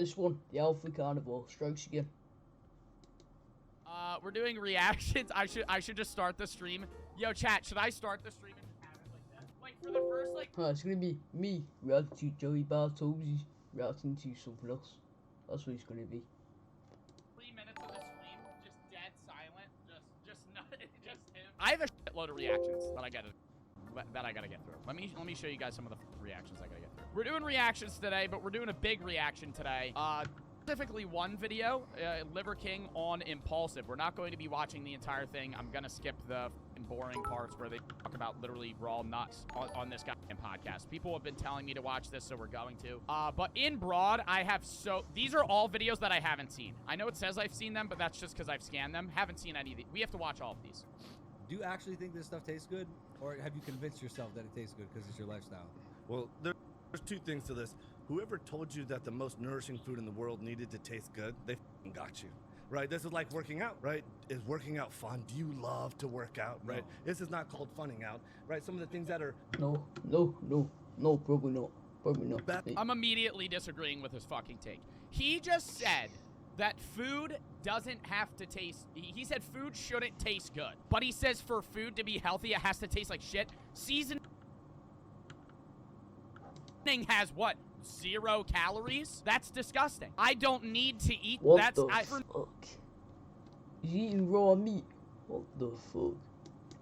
this one, the Alpha Carnivore strikes again. We're doing reactions. I should just start the stream. Yo, chat, should I start the stream and just have it like that? Like for the first like. It's gonna be me reacting to Joey Bartolozzi reacting to something else. That's what it's gonna be. 3 minutes of the stream, just dead silent, just him. I have a shitload of reactions that I gotta get through. Let me show you guys some of the reactions I gotta get through. We're doing reactions today, but we're doing a big reaction today. Specifically one video, Liver King on Impulsive. We're not going to be watching the entire thing. I'm gonna skip the boring parts where they talk about literally raw nuts on this goddamn podcast. People have been telling me to watch this, so we're going to. But in broad, these are all videos that I haven't seen. I know it says I've seen them, but that's just because I've scanned them. Haven't seen any of these. We have to watch all of these. Do you actually think this stuff tastes good? Or have you convinced yourself that it tastes good because it's your lifestyle? Well, there's two things to this. Whoever told you that the most nourishing food in the world needed to taste good, they f***ing got you, right? This is like working out, right? Is working out fun? Do you love to work out, right? No. This is not called funning out, right? Some of the things that are... No, probably not. Probably not. I'm immediately disagreeing with his fucking take. He just said that food doesn't have to taste... He said food shouldn't taste good. But he says for food to be healthy, it has to taste like shit. Seasoning has what? 0 calories? That's disgusting. I don't need to eat. What the fuck? He's eating raw meat. What the fuck?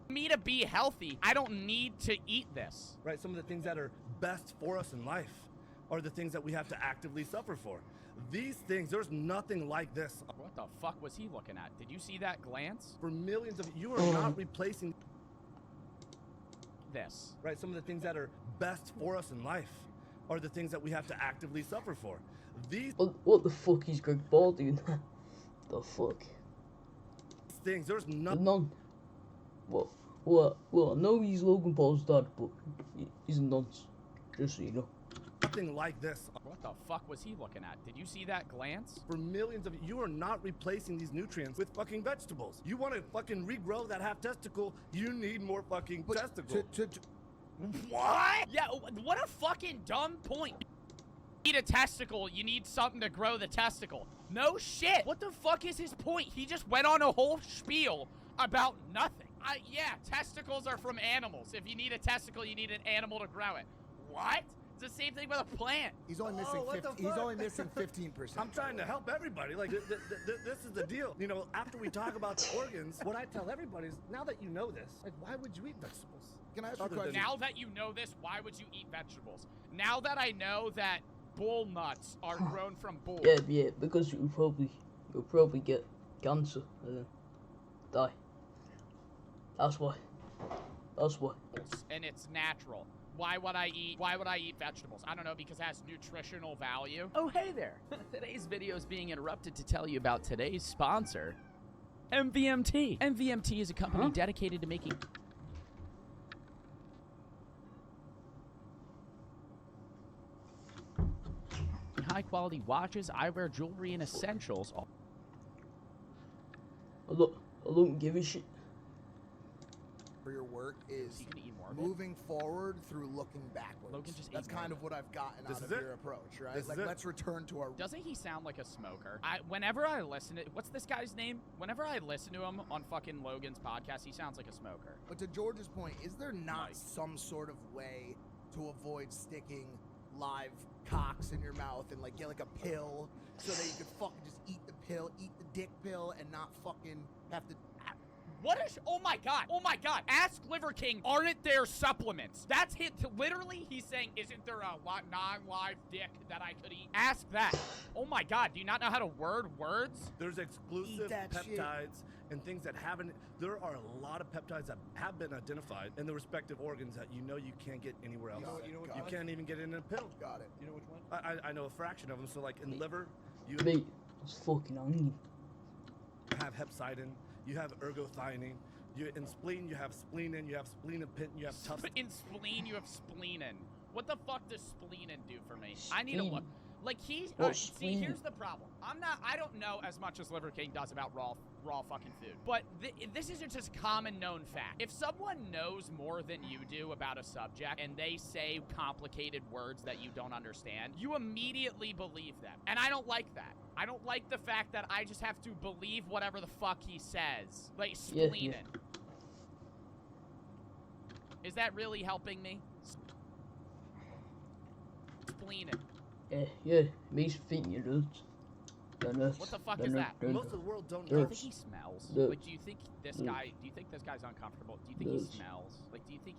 For me to be healthy, I don't need to eat this. Right, some of the things that are best for us in life are the things that we have to actively suffer for. These things, there's nothing like this. What the fuck was he looking at? Did you see that glance? For millions of you are not replacing this. Right, some of the things that are best for us in life are the things that we have to actively suffer for. These what the fuck is Greg Ball doing? The fuck? Things, there's none. Well, I know he's Logan Paul's dad, but he's a nonce. Just so you know. Nothing like this. What the fuck was he looking at? Did you see that glance? For millions of you are not replacing these nutrients with fucking vegetables. You want to fucking regrow that half testicle, you need more fucking testicle. What? Yeah, what a fucking dumb point. You need a testicle, you need something to grow the testicle. No shit. What the fuck is his point? He just went on a whole spiel about nothing. Yeah, testicles are from animals. If you need a testicle, you need an animal to grow it. What? It's the same thing with a plant. He's only missing 15%. I'm trying to help everybody. Like, this is the deal. You know, after we talk about the organs, what I tell everybody is, now that you know this, like, why would you eat vegetables? Can I ask you a question? Now that you know this, why would you eat vegetables? Now that I know that bull nuts are grown from bulls. Yeah, because you'll probably get cancer and then die. That's why. And it's natural. Why would I eat vegetables? I don't know, because it has nutritional value. Oh, hey there. Today's video is being interrupted to tell you about today's sponsor, MVMT. MVMT is a company dedicated to making high-quality watches, eyewear, jewelry, and essentials. I don't give a shit. For your work is moving forward through looking backwards. Logan just That's kind of what I've gotten out of your approach, right? Like, let's return to our... Doesn't he sound like a smoker? Whenever I listen to... What's this guy's name? Whenever I listen to him on fucking Logan's podcast, he sounds like a smoker. But to George's point, is there not some sort of way to avoid sticking live cocks in your mouth and, like, get, like, a pill so that you could fucking just eat the pill, eat the dick pill, and not fucking have to... What is... Oh my god. Ask Liver King, aren't there supplements? That's hit. Literally, he's saying, isn't there a non-live dick that I could eat? Ask that. Oh my god, do you not know how to word words? There's exclusive peptides and things that haven't... There are a lot of peptides that have been identified in the respective organs that you can't get anywhere else. You can't even get it in a pill. Got it. You know which one? I know a fraction of them. So, like, in liver, you... Mate, I was fucking hungry. Have hepcidin. You have ergothioneine. In spleen, you have spleenin. You have splenopin. You have tough. In spleen, you have spleenin. What the fuck does spleenin do for me? I need to look. Like he's What's see, here's the problem. I don't know as much as Liver King does about raw fucking food. But this isn't just common known fact. If someone knows more than you do about a subject and they say complicated words that you don't understand, you immediately believe them. And I don't like that. I don't like the fact that I just have to believe whatever the fuck he says. Like spleening. Yeah. Is that really helping me? Spleening. Yeah, makes me think you know. What the fuck is that? Most of the world don't Do you know. think he smells? No. Like, do you think this guy? Do you think this guy's uncomfortable? Do you think he No. smells? Like, do you think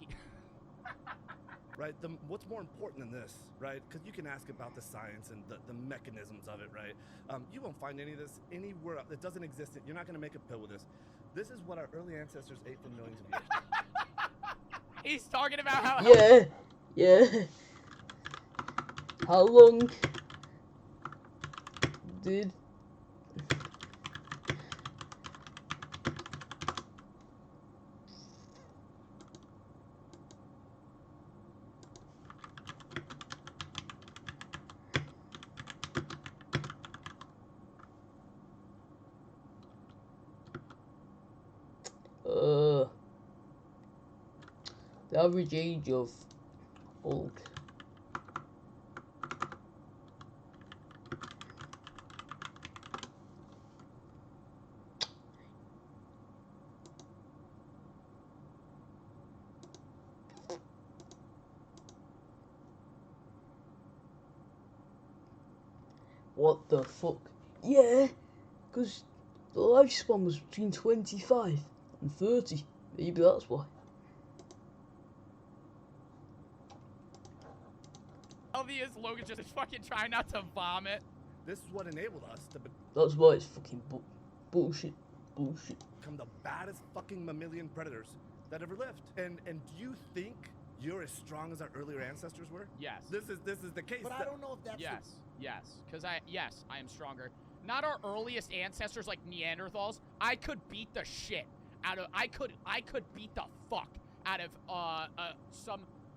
he? Right? What's more important than this, right? Because you can ask about the science and the mechanisms of it, right? You won't find any of this anywhere. It doesn't exist. You're not going to make a pill with this. This is what our early ancestors ate for millions of years. He's talking about how. Yeah. How long did the average age of Hulk? What the fuck? Yeah, because the lifespan was between 25 and 30. Maybe that's why. Obvious Logan just fucking trying not to vomit. This is what enabled us to That's why it's fucking bullshit. become the baddest fucking mammalian predators that ever lived. And do you think you're as strong as our earlier ancestors were? Yes. This is the case. But I don't know if that's Yes. Because I am stronger. Not our earliest ancestors like Neanderthals. I could beat the shit out of. I could beat the fuck out of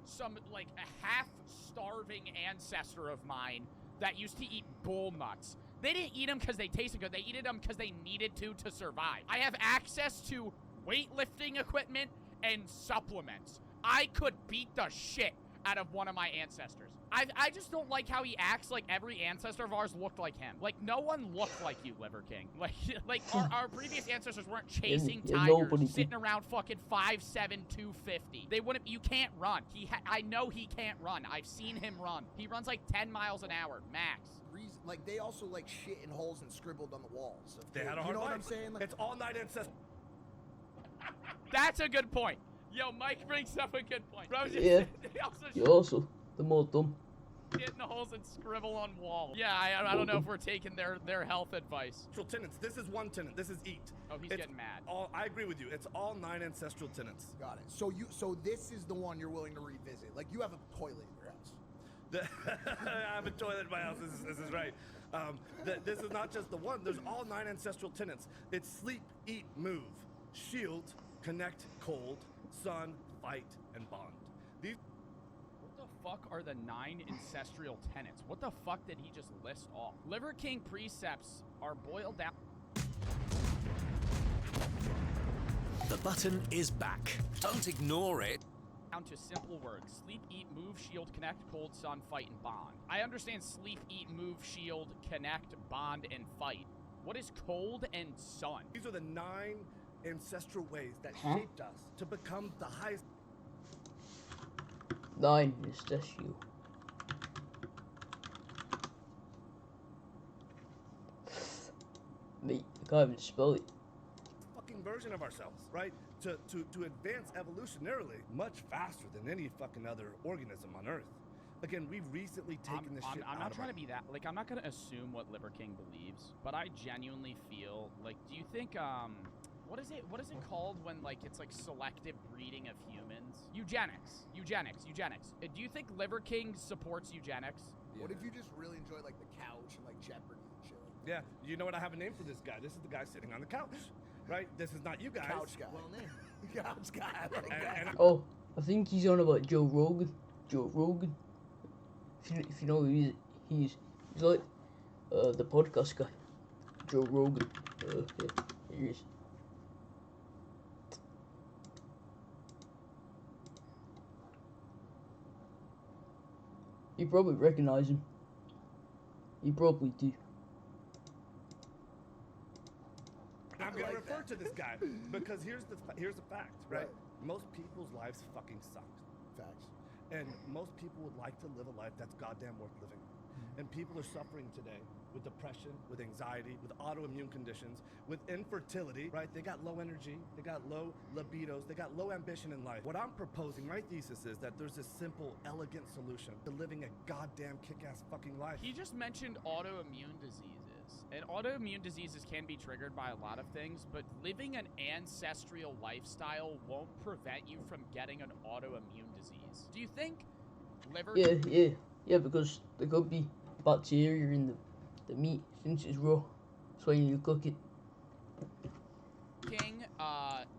some like a half-starving ancestor of mine that used to eat bull nuts. They didn't eat them because they tasted good. They ate them because they needed to survive. I have access to weightlifting equipment and supplements. I could beat the shit out of one of my ancestors. I just don't like how he acts like every ancestor of ours looked like him. Like, no one looked like you, Liver King. Like our previous ancestors weren't chasing tigers, sitting around fucking 5'7", 250. They wouldn't, you can't run. I know he can't run. I've seen him run. He runs like 10 miles an hour, max. Like, they also, like, shit in holes and scribbled on the walls. They had a hard You know what life. I'm saying? Like, It's all night ancestors. That's a good point. Yo, Mike brings up a good point. Bro, Yeah. They also You also, the more dumb. shit in the holes and scribble on walls. Yeah, I don't know if we're taking their health advice. Ancestral tenants. This is one tenant. This is eat. Oh, he's It's getting mad. I agree with you. It's all 9 ancestral tenants. got it. So this is the one you're willing to revisit. Like, you have a toilet in your house. I have a toilet in my house. This is right. This is not just the one. There's all 9 ancestral tenants. It's sleep, eat, move, shield, connect, cold, sun, fight, and bond. These. What the fuck are the 9 ancestral tenets? What the fuck did he just list off? Liver King precepts are boiled down. The button is back. Don't ignore it. Down to simple words. Sleep, eat, move, shield, connect, cold, sun, fight, and bond. I understand sleep, eat, move, shield, connect, bond, and fight. What is cold and sun? These are the 9 ancestral ways that shaped us to become the highest. 9 is just you. Mate, I can't even spell it. fucking version of ourselves, right? To advance evolutionarily much faster than any fucking other organism on Earth. Again, we've recently taken this shit I'm out not of trying our- to be that, like, I'm not gonna assume what Liver King believes, but I genuinely feel, like, do you think, what is it called when, like, it's, like, selective breeding of humans? Eugenics. Do you think Liver King supports eugenics? What if you just really enjoy, like, the couch and, like, Jeopardy and shit? Yeah, you know what? I have a name for this guy. This is the guy sitting on the couch, right? This is not you guys. Couch guy. Well named. Couch guy. I like that. And Oh, I think he's on about Joe Rogan. If you know who he is, He's like the podcast guy, Joe Rogan. Yeah, he is. You probably recognize him. You probably do. I'm gonna like refer that. to this guy because here's the fact, right? Right. Most people's lives fucking suck, Facts. and most people would like to live a life that's goddamn worth living. And people are suffering today with depression, with anxiety, with autoimmune conditions, with infertility, right? They got low energy, they got low libidos, they got low ambition in life. What I'm proposing, my thesis is that there's a simple, elegant solution to living a goddamn kick-ass fucking life. He just mentioned autoimmune diseases. And autoimmune diseases can be triggered by a lot of things, but living an ancestral lifestyle won't prevent you from getting an autoimmune disease. Do you think liver... Yeah, because there could be bacteria in the meat since it's raw. That's why you need to cook it. King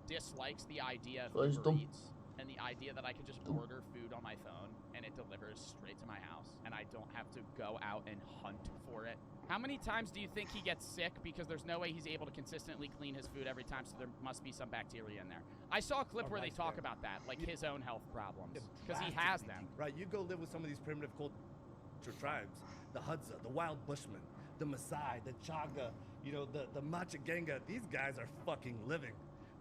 dislikes the idea of Well, it's Uber dumb. Eats and the idea that I could just order food on my phone and it delivers straight to my house and I don't have to go out and hunt for it. How many times do you think he gets sick because there's no way he's able to consistently clean his food every time, so there must be some bacteria in there? I saw a clip where they talk about that, like his own health problems, because he has them. Right, you go live with some of these primitive culture tribes, the Hadza, the Wild Bushmen, the Maasai, the Chaga, you know, the Machaganga. These guys are fucking living.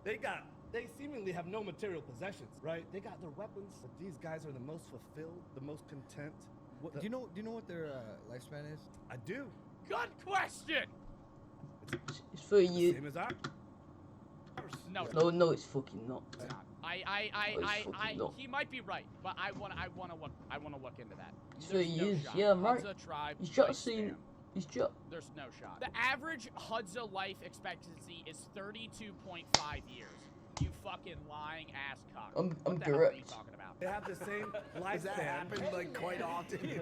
They seemingly have no material possessions, right? They got their weapons, but these guys are the most fulfilled, the most content. Do you know what their lifespan is? I do. Good question! It's 30 years. Same as ours. No, it's No, it's fucking not. not. He might be right, but I wanna look into that. It's There's 30 no years. shot. Yeah, I'm right. Hadza tribe He's just lifespan. seen. He's just. There's no shot. The average Hadza life expectancy is 32.5 years. You fucking lying ass cock. I'm What the hell are you correct. talking about? They have the same lifespan. Does that happen like quite often?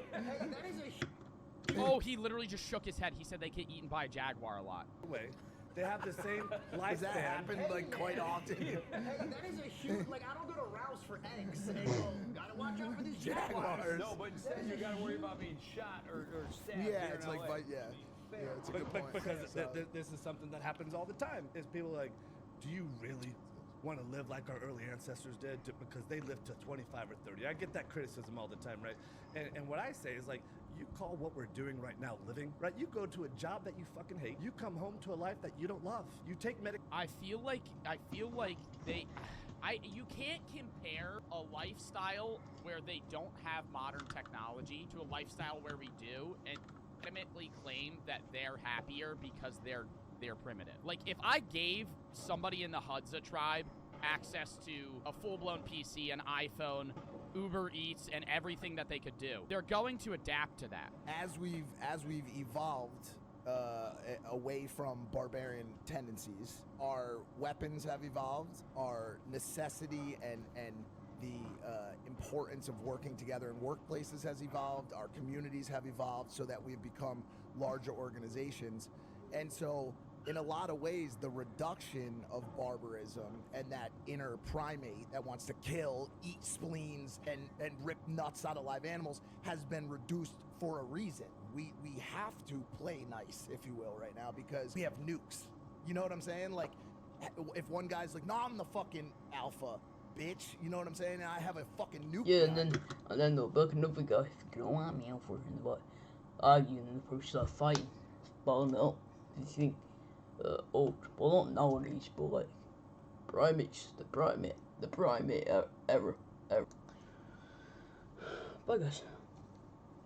Oh, he literally just shook his head. He said they get eaten by a jaguar a lot. Way. They have the same lifespan. Does that happen like quite often? Hey, that is a huge. Like, I don't go to Rouse for eggs. And go, gotta watch out for these jaguars. No, but instead you gotta worry about being shot or stabbed. Yeah, here it's in like, LA. but yeah, it's a good point. Because So- this is something that happens all the time. Is people like, do you really want to live like our early ancestors did? Because they lived to 25 or 30. I get that criticism all the time, right? And what I say is like, you call what we're doing right now living, right? You go to a job that you fucking hate. You come home to a life that you don't love. You take I feel like you can't compare a lifestyle where they don't have modern technology to a lifestyle where we do and legitimately claim that they're happier because they're primitive. Like, if I gave somebody in the Hadza tribe access to a full-blown PC, an iPhone, Uber Eats, and everything that they could do, they're going to adapt to that. as we've evolved away from barbarian tendencies, our weapons have evolved, our necessity and the importance of working together in workplaces has evolved, our communities have evolved so that we've become larger organizations. And so in a lot of ways, the reduction of barbarism and that inner primate that wants to kill, eat spleens, and rip nuts out of live animals has been reduced for a reason. We have to play nice, if you will, right now because we have nukes. You know what I'm saying? Like, if one guy's like, "No, I'm the fucking alpha, bitch," you know what I'm saying? And I have a fucking nuke. Yeah, gun. and then they'll back another guy thinking, "Oh, I'm alpha," and they're like arguing, and the person start fighting, battling it up. Do you think? Well, not nowadays, but like primates, the primate era. Bye guys.